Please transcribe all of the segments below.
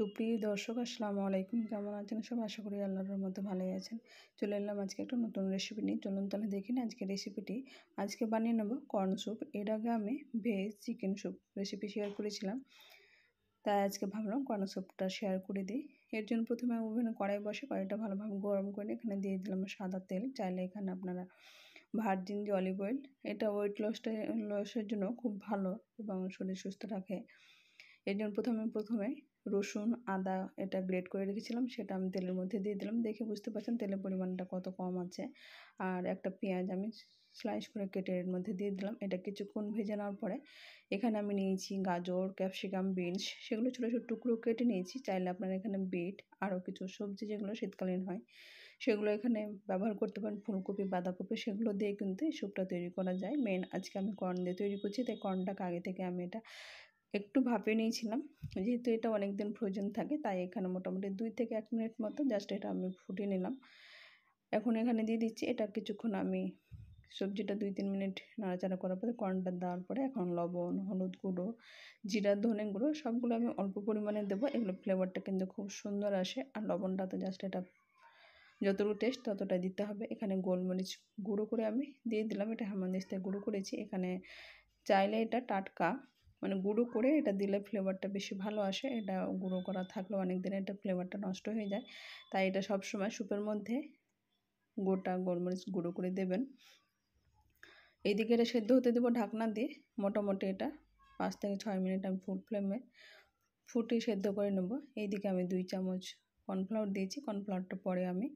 সুপ্রিয় দর্শক আসসালামু আলাইকুম। কেমন আছেন সবাই? আশা করি আল্লাহর রহমতে ভালোই আছেন। চলে এলাম আজকে একটা নতুন রেসিপি নিয়ে। চলুন তাহলে দেখি না আজকে রেসিপিটি। আজকে বানিয়ে নেব কর্ন স্যুপ। এর আগে আমি veg chicken soup recipe share করেছিলাম, তাই আজকে ভাবলাম কর্ন স্যুপটা শেয়ার করে দিই। এর জন্য প্রথমে ওভেনে কড়াই বসে কড়াইটা ভালোভাবে গরম করে এখানে দিয়ে দিলাম সাদা তেল। চাইলে এখানে আপনারা ভার্জিন যে অলিভ অয়েল, এটা ওয়েট লসের জন্য খুব ভালো এবং শরীর সুস্থ রাখে। এর জন্য প্রথমে রসুন আদা এটা গ্রেট করে রেখেছিলাম, সেটা আমি তেলের মধ্যে দিয়ে দিলাম। দেখে বুঝতে পারছেন তেলের পরিমাণটা কত কম আছে। আর একটা পেঁয়াজ আমি স্লাইস করে কেটে এর মধ্যে দিয়ে দিলাম। এটা কিছুক্ষণ ভেজে নেওয়ার পরে এখানে আমি নিয়েছি গাজর, ক্যাপসিকাম, বিনস, সেগুলো ছোটো ছোটো টুকরো কেটে নিয়েছি। চাইলে আপনারা এখানে বিট আরও কিছু সবজি যেগুলো শীতকালীন হয় সেগুলো এখানে ব্যবহার করতে পারেন। ফুলকপি, বাঁধাকপি, সেগুলো দিয়ে কিন্তু এই স্যুপটা তৈরি করা যায়। মেন আজকে আমি কর্ন দিয়ে তৈরি করছি, তাই কর্নটাকে আগে থেকে আমি এটা একটু ভাপিয়ে নিয়েছিলাম। যেহেতু এটা অনেক দিন ফ্রোজেন থাকে, তাই এখানে মোটামুটি 2 থেকে 1 মিনিট মতো জাস্ট এটা আমি ফুটিয়ে নিলাম। এখন এখানে দিয়ে দিচ্ছি এটা কিছুক্ষণ আমি সবজিটা 2-3 মিনিট নাড়াচাড়া করার পরে কর্নটা দেওয়ার পরে এখন লবণ, হলুদ গুঁড়ো, জিরা, ধনে গুঁড়ো সবগুলো আমি অল্প পরিমাণে দেবো। এগুলো ফ্লেভারটা কিন্তু খুব সুন্দর আসে। আর লবণটা তো জাস্ট এটা যতটুকু টেস্ট ততটাই দিতে হবে। এখানে গোলমরিচ গুঁড়ো করে আমি দিয়ে দিলাম, এটা হামানদিস্তায় গুঁড়ো করেছি। এখানে চাইলে এটা টাটকা মানে গুঁড়ো করে এটা দিলে ফ্লেভারটা বেশি ভালো আসে। এটা গুঁড়ো করা থাকলেও অনেক দিন এটা ফ্লেভারটা নষ্ট হয়ে যায়, তাই এটা সবসময় স্যুপের মধ্যে গোটা গোলমরিচ গুঁড়ো করে দেবেন। এইদিকে এটা সেদ্ধ হতে দেবো ঢাকনা দিয়ে। মোটামুটি এটা 5 থেকে 6 মিনিট আমি ফুল ফ্লেমে ফুটিয়ে সেদ্ধ করে নেব। এইদিকে আমি 2 চামচ কর্নফ্লাওয়ার দিয়েছি। কর্নফ্লাওয়ারটা পরে আমি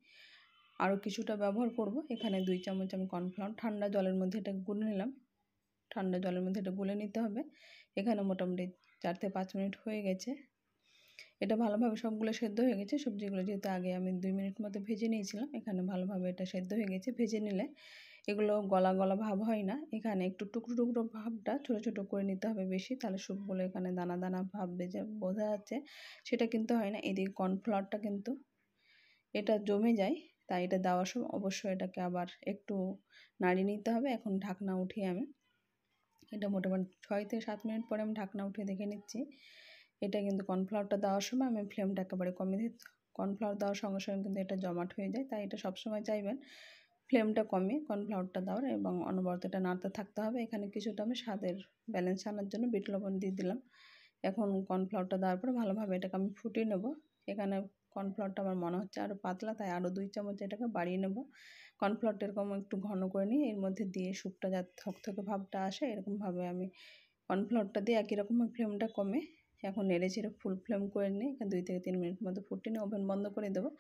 আরও কিছুটা ব্যবহার করব। এখানে 2 চামচ আমি কর্নফ্লাওয়ার ঠান্ডা জলের মধ্যে এটা গুলে নিলাম। ঠান্ডা জলের মধ্যে এটা গুলে নিতে হবে। এখানে মোটামুটি 4 থেকে 5 মিনিট হয়ে গেছে। এটা ভালোভাবে সবগুলো সেদ্ধ হয়ে গেছে। সবজিগুলো যেহেতু আগে আমি 2 মিনিট মতো ভেজে নিয়েছিলাম, এখানে ভালোভাবে এটা সেদ্ধ হয়ে গেছে। ভেজে নিলে এগুলো গলা গলা ভাব হয় না। এখানে একটু টুকরো টুকরো ভাবটা ছোটো ছোটো করে নিতে হবে বেশি, তাহলে স্যুপগুলো এখানে দানা দানা ভাব বেজে বোঝা যাচ্ছে, সেটা কিন্তু হয় না। এদিকে কর্নফ্লাওয়ারটা কিন্তু এটা জমে যায়, তাই এটা দেওয়ার সময় অবশ্যই এটাকে আবার একটু নাড়িয়ে নিতে হবে। এখন ঢাকনা উঠিয়ে আমি এটা মোটামুটি 6 থেকে 7 মিনিট পরে আমি ঢাকনা উঠিয়ে দেখে নিচ্ছি। এটা কিন্তু কর্নফ্লাওয়ারটা দেওয়ার সময় আমি ফ্লেমটা একেবারে কমিয়ে দিই। কর্নফ্লাওয়ার দেওয়ার সঙ্গে সঙ্গে কিন্তু এটা জমাট হয়ে যায়, তাই এটা সবসময় চাইবেন ফ্লেমটা কমিয়ে কর্নফ্লাওয়ারটা দেওয়ার এবং অনবরত এটা নাড়তে থাকতে হবে। এখানে কিছুটা আমি স্বাদের ব্যালেন্স আনার জন্য বিট লবণ দিয়ে দিলাম। এখন কর্নফ্লাওয়ারটা দেওয়ার পরে ভালোভাবে এটাকে আমি ফুটিয়ে নেব। এখানে কর্নফ্লাওয়ারটা আমার মনে হচ্ছে আরও পাতলা, তাই আরও 2 চামচ এটাকে বাড়িয়ে নেব। কর্নফ্লাওয়ারটা এরকম একটু ঘন করে নিয়ে এর মধ্যে দিয়ে স্যুপটা যাতে থকথকে ভাবটা আসে এরকমভাবে আমি কর্নফ্লাওয়ারটা দিয়ে একই রকম ফ্লেমটা কমে এখন নেড়ে চেড়ে ফুল ফ্লেম করে নিয়ে 2 থেকে 3 মিনিট মতো ফুটিয়ে নিয়ে ওভেন বন্ধ করে দেবো।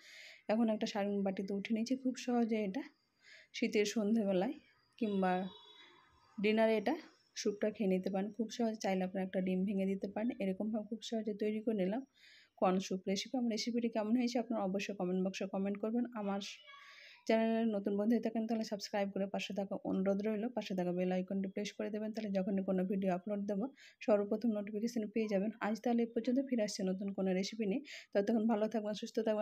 এখন একটা সার্ভিং বাটিতে উঠে নিয়েছি। খুব সহজে এটা শীতের সন্ধেবেলায় কিংবা ডিনারে এটা স্যুপটা খেয়ে নিতে পারেন খুব সহজে। চাইলে আপনারা একটা ডিম ভেঙে দিতে পারেন। এরকমভাবে খুব সহজে তৈরি করে নিলাম কর্ন স্যুপ রেসিপি। আমার রেসিপিটি কেমন হয়েছে আপনারা অবশ্যই কমেন্ট বক্সে কমেন্ট করবেন। আমার চ্যানেলের নতুন বন্ধু হয়ে থাকেন তাহলে সাবস্ক্রাইব করে পাশে থাকা অনুরোধ রইল, পাশে থাকা বেল আইকনটি প্রেস করে দেবেন, তাহলে যখনই কোনো ভিডিও আপলোড দেবো সর্বপ্রথম নোটিফিকেশন পেয়ে যাবেন। আজ তাহলে এই পর্যন্ত, ফিরে আসছে নতুন কোনো রেসিপি নিয়ে। ততক্ষণ ভালো থাকবেন, সুস্থ থাকবেন।